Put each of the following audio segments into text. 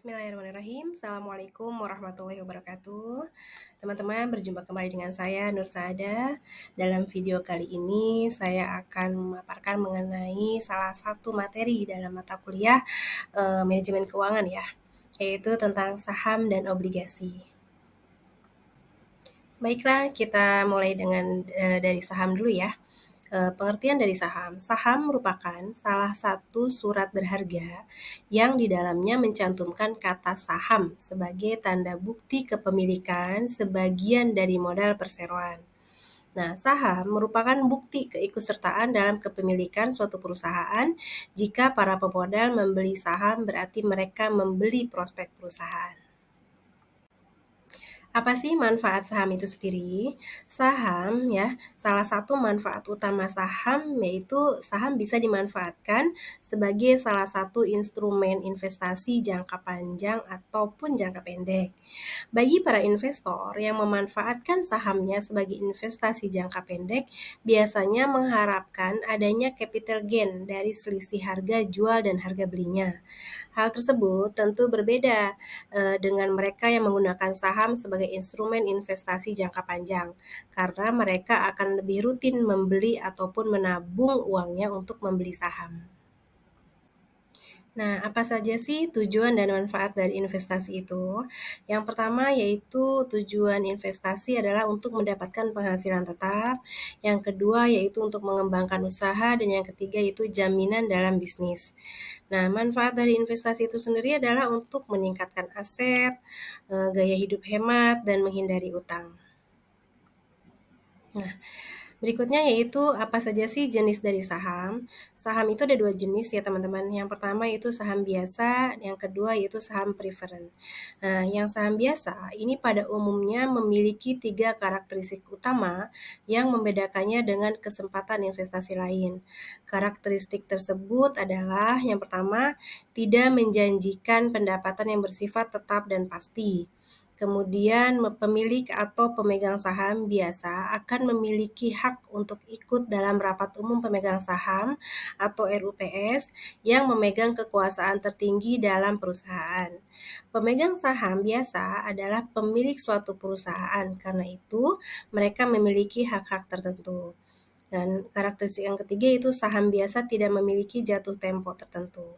Bismillahirrahmanirrahim. Assalamualaikum warahmatullahi wabarakatuh. Teman-teman, berjumpa kembali dengan saya Nur Saada. Dalam video kali ini saya akan memaparkan mengenai salah satu materi dalam mata kuliah manajemen keuangan ya, yaitu tentang saham dan obligasi. Baiklah, kita mulai dengan dari saham dulu ya. Pengertian dari saham. Saham merupakan salah satu surat berharga yang di dalamnya mencantumkan kata saham sebagai tanda bukti kepemilikan sebagian dari modal perseroan. Nah, saham merupakan bukti keikutsertaan dalam kepemilikan suatu perusahaan. Jika para pemodal membeli saham, berarti mereka membeli prospek perusahaan. Apa sih manfaat saham itu sendiri? Saham ya, salah satu manfaat utama saham yaitu saham bisa dimanfaatkan sebagai salah satu instrumen investasi jangka panjang ataupun jangka pendek. Bagi para investor yang memanfaatkan sahamnya sebagai investasi jangka pendek, biasanya mengharapkan adanya capital gain dari selisih harga jual dan harga belinya. Hal tersebut tentu berbeda dengan mereka yang menggunakan saham sebagai instrumen investasi jangka panjang, karena mereka akan lebih rutin membeli ataupun menabung uangnya untuk membeli saham. Nah, apa saja sih tujuan dan manfaat dari investasi itu? Yang pertama yaitu tujuan investasi adalah untuk mendapatkan penghasilan tetap, yang kedua yaitu untuk mengembangkan usaha, dan yang ketiga yaitu jaminan dalam bisnis. Nah, manfaat dari investasi itu sendiri adalah untuk meningkatkan aset, gaya hidup hemat, dan menghindari utang. Nah, berikutnya yaitu apa saja sih jenis dari saham? Saham itu ada dua jenis ya teman-teman. Yang pertama yaitu saham biasa, yang kedua yaitu saham preferen. Nah, yang saham biasa ini pada umumnya memiliki 3 karakteristik utama yang membedakannya dengan kesempatan investasi lain. Karakteristik tersebut adalah yang pertama, tidak menjanjikan pendapatan yang bersifat tetap dan pasti. Kemudian pemilik atau pemegang saham biasa akan memiliki hak untuk ikut dalam rapat umum pemegang saham atau RUPS yang memegang kekuasaan tertinggi dalam perusahaan. Pemegang saham biasa adalah pemilik suatu perusahaan, karena itu mereka memiliki hak-hak tertentu. Dan karakteristik yang ketiga itu saham biasa tidak memiliki jatuh tempo tertentu.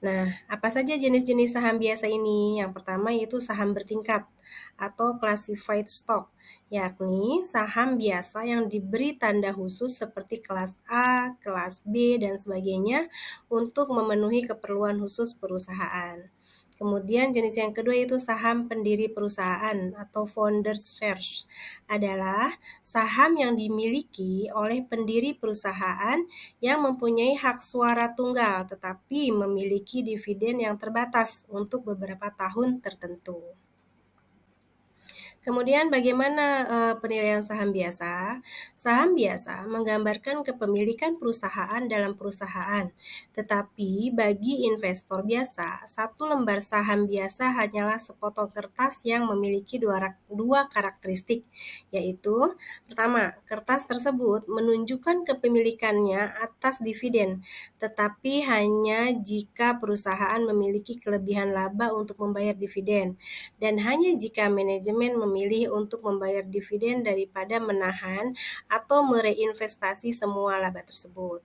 Nah, apa saja jenis-jenis saham biasa ini? Yang pertama yaitu saham bertingkat atau classified stock, yakni saham biasa yang diberi tanda khusus seperti kelas A, kelas B, dan sebagainya untuk memenuhi keperluan khusus perusahaan. Kemudian jenis yang kedua yaitu saham pendiri perusahaan atau founders shares, adalah saham yang dimiliki oleh pendiri perusahaan yang mempunyai hak suara tunggal tetapi memiliki dividen yang terbatas untuk beberapa tahun tertentu. Kemudian bagaimana penilaian saham biasa? Saham biasa menggambarkan kepemilikan perusahaan dalam perusahaan. Tetapi bagi investor biasa, satu lembar saham biasa hanyalah sepotong kertas yang memiliki dua karakteristik, yaitu pertama, kertas tersebut menunjukkan kepemilikannya atas dividen, tetapi hanya jika perusahaan memiliki kelebihan laba untuk membayar dividen, dan hanya jika manajemen memilih untuk membayar dividen daripada menahan atau mereinvestasi semua laba tersebut.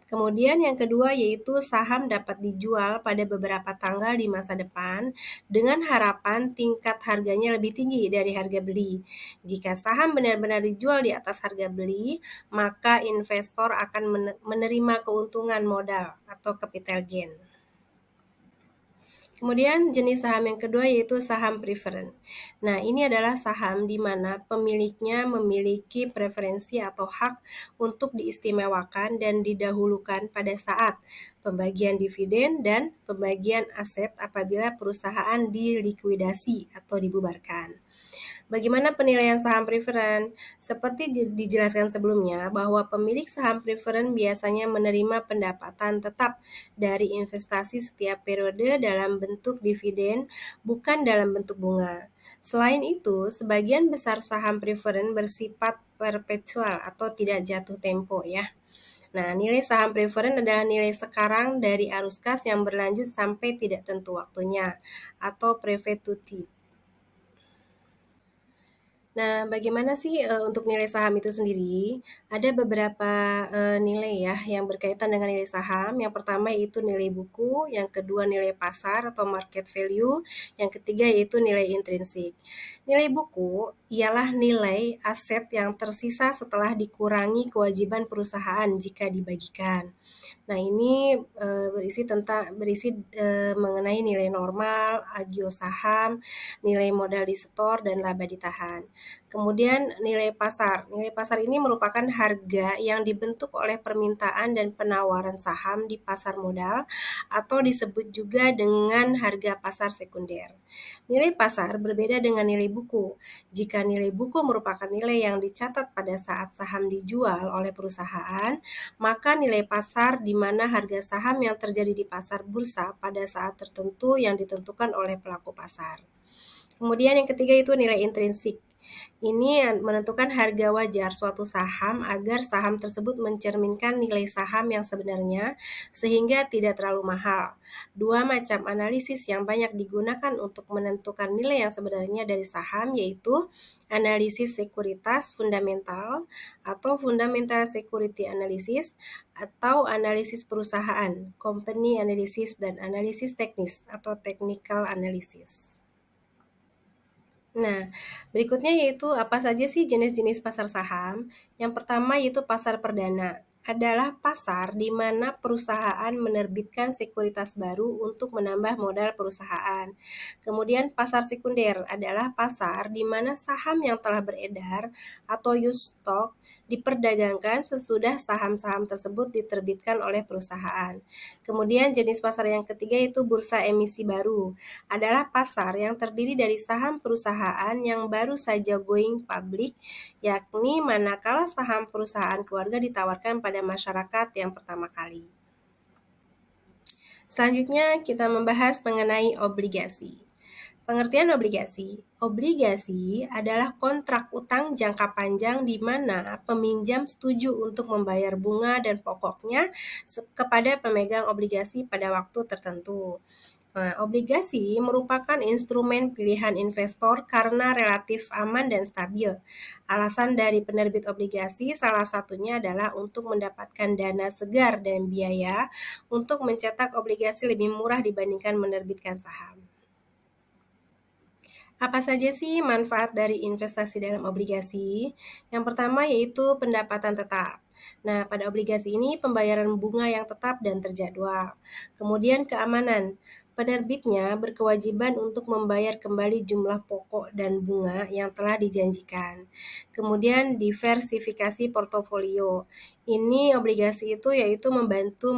Kemudian yang kedua yaitu saham dapat dijual pada beberapa tanggal di masa depan dengan harapan tingkat harganya lebih tinggi dari harga beli. Jika saham benar-benar dijual di atas harga beli, maka investor akan menerima keuntungan modal atau capital gain. Kemudian jenis saham yang kedua yaitu saham preferen. Nah, ini adalah saham di mana pemiliknya memiliki preferensi atau hak untuk diistimewakan dan didahulukan pada saat pembagian dividen dan pembagian aset apabila perusahaan dilikuidasi atau dibubarkan. Bagaimana penilaian saham preferen? Seperti dijelaskan sebelumnya, bahwa pemilik saham preferen biasanya menerima pendapatan tetap dari investasi setiap periode dalam bentuk dividen, bukan dalam bentuk bunga. Selain itu, sebagian besar saham preferen bersifat perpetual atau tidak jatuh tempo ya. Nah, nilai saham preferen adalah nilai sekarang dari arus kas yang berlanjut sampai tidak tentu waktunya atau perpetuity. Nah, bagaimana sih untuk nilai saham itu sendiri? Ada beberapa nilai ya yang berkaitan dengan nilai saham. Yang pertama yaitu nilai buku, yang kedua nilai pasar atau market value, yang ketiga yaitu nilai intrinsik. Nilai buku ialah nilai aset yang tersisa setelah dikurangi kewajiban perusahaan jika dibagikan. Nah, ini berisi mengenai nilai normal, agio saham, nilai modal disetor, dan laba ditahan. Kemudian nilai pasar. Nilai pasar ini merupakan harga yang dibentuk oleh permintaan dan penawaran saham di pasar modal atau disebut juga dengan harga pasar sekunder. Nilai pasar berbeda dengan nilai buku. Jika nilai buku merupakan nilai yang dicatat pada saat saham dijual oleh perusahaan, maka nilai pasar di mana harga saham yang terjadi di pasar bursa pada saat tertentu yang ditentukan oleh pelaku pasar. Kemudian yang ketiga itu nilai intrinsik. Ini menentukan harga wajar suatu saham agar saham tersebut mencerminkan nilai saham yang sebenarnya sehingga tidak terlalu mahal. Dua macam analisis yang banyak digunakan untuk menentukan nilai yang sebenarnya dari saham yaitu analisis sekuritas fundamental atau fundamental security analysis atau analisis perusahaan, company analysis, dan analisis teknis atau technical analysis. Nah, berikutnya yaitu apa saja sih jenis-jenis pasar saham? Yang pertama yaitu pasar perdana. Adalah pasar di mana perusahaan menerbitkan sekuritas baru untuk menambah modal perusahaan. Kemudian pasar sekunder adalah pasar di mana saham yang telah beredar atau used stock diperdagangkan sesudah saham-saham tersebut diterbitkan oleh perusahaan. Kemudian jenis pasar yang ketiga yaitu bursa emisi baru adalah pasar yang terdiri dari saham perusahaan yang baru saja going public, yakni manakala saham perusahaan keluarga ditawarkan pada masyarakat yang pertama kali. Selanjutnya kita membahas mengenai obligasi. Pengertian obligasi. Obligasi adalah kontrak utang jangka panjang di mana peminjam setuju untuk membayar bunga dan pokoknya kepada pemegang obligasi pada waktu tertentu. Nah, obligasi merupakan instrumen pilihan investor karena relatif aman dan stabil. Alasan dari penerbit obligasi salah satunya adalah untuk mendapatkan dana segar dan biaya untuk mencetak obligasi lebih murah dibandingkan menerbitkan saham. Apa saja sih manfaat dari investasi dalam obligasi? Yang pertama yaitu pendapatan tetap. Nah, pada obligasi ini pembayaran bunga yang tetap dan terjadwal. Kemudian keamanan. Penerbitnya berkewajiban untuk membayar kembali jumlah pokok dan bunga yang telah dijanjikan. Kemudian diversifikasi portofolio. Ini obligasi itu yaitu membantu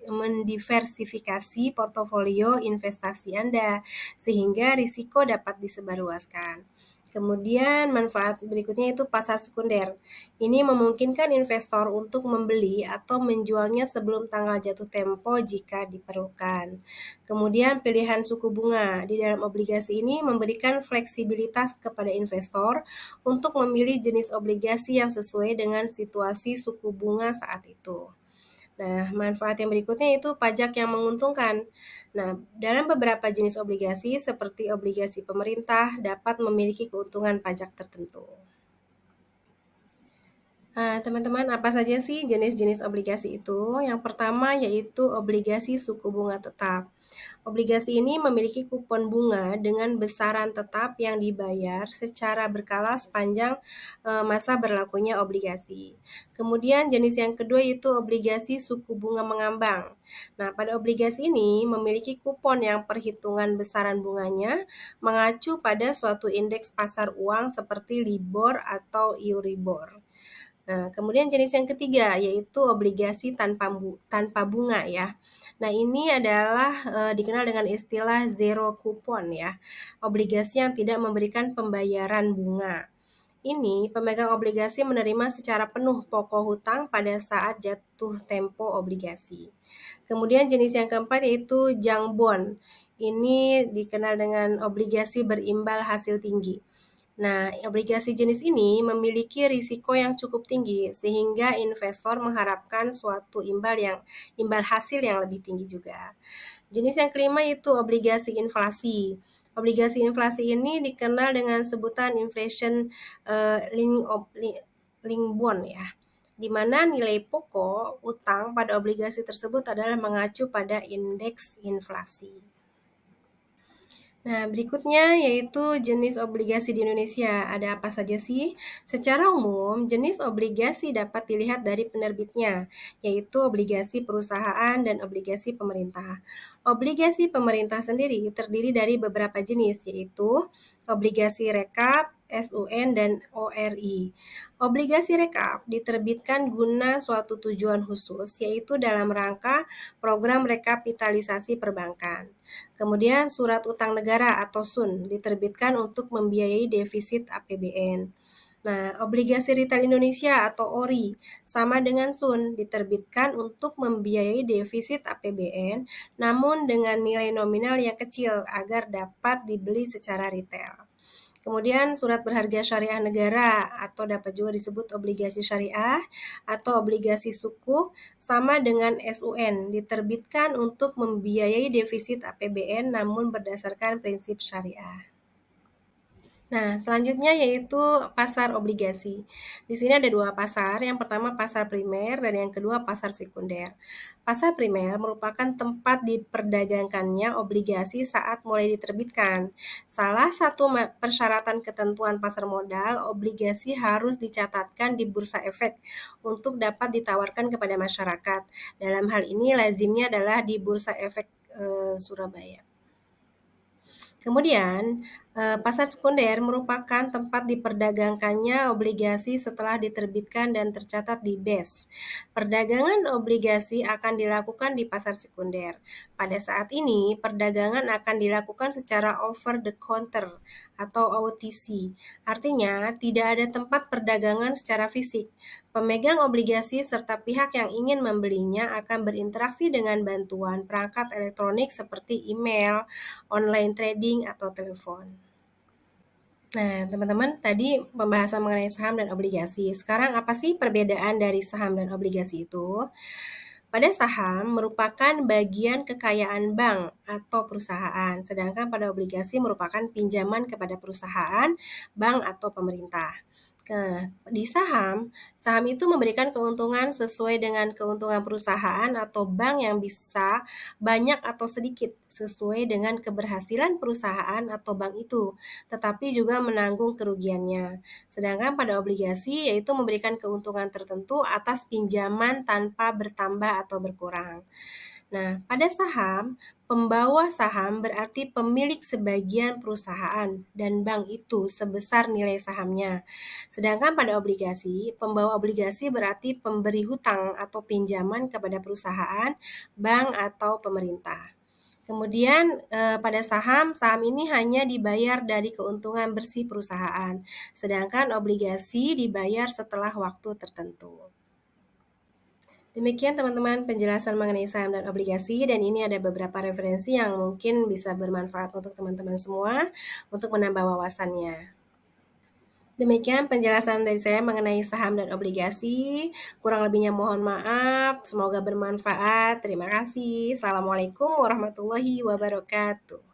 mendiversifikasi portofolio investasi Anda sehingga risiko dapat disebarluaskan. Kemudian manfaat berikutnya itu pasar sekunder. Ini memungkinkan investor untuk membeli atau menjualnya sebelum tanggal jatuh tempo jika diperlukan. Kemudian pilihan suku bunga. Di dalam obligasi ini memberikan fleksibilitas kepada investor untuk memilih jenis obligasi yang sesuai dengan situasi suku bunga saat itu. Nah, manfaat yang berikutnya itu pajak yang menguntungkan. Nah, dalam beberapa jenis obligasi seperti obligasi pemerintah dapat memiliki keuntungan pajak tertentu. Teman-teman, apa saja sih jenis-jenis obligasi itu? Yang pertama yaitu obligasi suku bunga tetap. Obligasi ini memiliki kupon bunga dengan besaran tetap yang dibayar secara berkala sepanjang masa berlakunya obligasi. Kemudian jenis yang kedua yaitu obligasi suku bunga mengambang. Nah, pada obligasi ini memiliki kupon yang perhitungan besaran bunganya mengacu pada suatu indeks pasar uang seperti LIBOR atau EURIBOR. Nah, kemudian jenis yang ketiga yaitu obligasi tanpa bunga ya. Nah, ini adalah dikenal dengan istilah zero coupon ya. Obligasi yang tidak memberikan pembayaran bunga. Ini pemegang obligasi menerima secara penuh pokok hutang pada saat jatuh tempo obligasi. Kemudian jenis yang keempat yaitu junk bond. Ini dikenal dengan obligasi berimbal hasil tinggi. Nah, obligasi jenis ini memiliki risiko yang cukup tinggi sehingga investor mengharapkan suatu imbal hasil yang lebih tinggi juga. Jenis yang kelima itu obligasi inflasi. Obligasi inflasi ini dikenal dengan sebutan inflation link bond ya, di mana nilai pokok utang pada obligasi tersebut adalah mengacu pada indeks inflasi. Nah, berikutnya yaitu jenis obligasi di Indonesia. Ada apa saja sih? Secara umum, jenis obligasi dapat dilihat dari penerbitnya, yaitu obligasi perusahaan dan obligasi pemerintah. Obligasi pemerintah sendiri terdiri dari beberapa jenis, yaitu obligasi rekap, SUN, dan ORI. Obligasi rekap diterbitkan guna suatu tujuan khusus, yaitu dalam rangka program rekapitalisasi perbankan. Kemudian surat utang negara atau SUN diterbitkan untuk membiayai defisit APBN. Nah, obligasi retail Indonesia atau ORI sama dengan SUN diterbitkan untuk membiayai defisit APBN namun dengan nilai nominal yang kecil agar dapat dibeli secara retail. Kemudian surat berharga syariah negara atau dapat juga disebut obligasi syariah atau obligasi sukuk sama dengan SUN diterbitkan untuk membiayai defisit APBN namun berdasarkan prinsip syariah. Nah, selanjutnya yaitu pasar obligasi. Di sini ada dua pasar, yang pertama pasar primer dan yang kedua pasar sekunder. Pasar primer merupakan tempat diperdagangkannya obligasi saat mulai diterbitkan. Salah satu persyaratan ketentuan pasar modal, obligasi harus dicatatkan di bursa efek untuk dapat ditawarkan kepada masyarakat. Dalam hal ini lazimnya adalah di bursa efek Surabaya. Kemudian, pasar sekunder merupakan tempat diperdagangkannya obligasi setelah diterbitkan dan tercatat di BES. Perdagangan obligasi akan dilakukan di pasar sekunder. Pada saat ini, perdagangan akan dilakukan secara over the counter atau OTC. Artinya, tidak ada tempat perdagangan secara fisik. Pemegang obligasi serta pihak yang ingin membelinya akan berinteraksi dengan bantuan perangkat elektronik seperti email, online trading, atau telepon. Nah, teman-teman, tadi pembahasan mengenai saham dan obligasi. Sekarang apa sih perbedaan dari saham dan obligasi itu? Pada saham merupakan bagian kekayaan bank atau perusahaan, sedangkan pada obligasi merupakan pinjaman kepada perusahaan, bank, atau pemerintah. Nah, di saham, saham itu memberikan keuntungan sesuai dengan keuntungan perusahaan atau bank yang bisa banyak atau sedikit sesuai dengan keberhasilan perusahaan atau bank itu, tetapi juga menanggung kerugiannya. Sedangkan pada obligasi yaitu memberikan keuntungan tertentu atas pinjaman tanpa bertambah atau berkurang. Nah, pada saham, pembawa saham berarti pemilik sebagian perusahaan dan bank itu sebesar nilai sahamnya. Sedangkan pada obligasi, pembawa obligasi berarti pemberi hutang atau pinjaman kepada perusahaan, bank, atau pemerintah. Kemudian pada saham, saham ini hanya dibayar dari keuntungan bersih perusahaan, sedangkan obligasi dibayar setelah waktu tertentu. Demikian teman-teman penjelasan mengenai saham dan obligasi, dan ini ada beberapa referensi yang mungkin bisa bermanfaat untuk teman-teman semua untuk menambah wawasannya. Demikian penjelasan dari saya mengenai saham dan obligasi. Kurang lebihnya mohon maaf, semoga bermanfaat. Terima kasih. Assalamualaikum warahmatullahi wabarakatuh.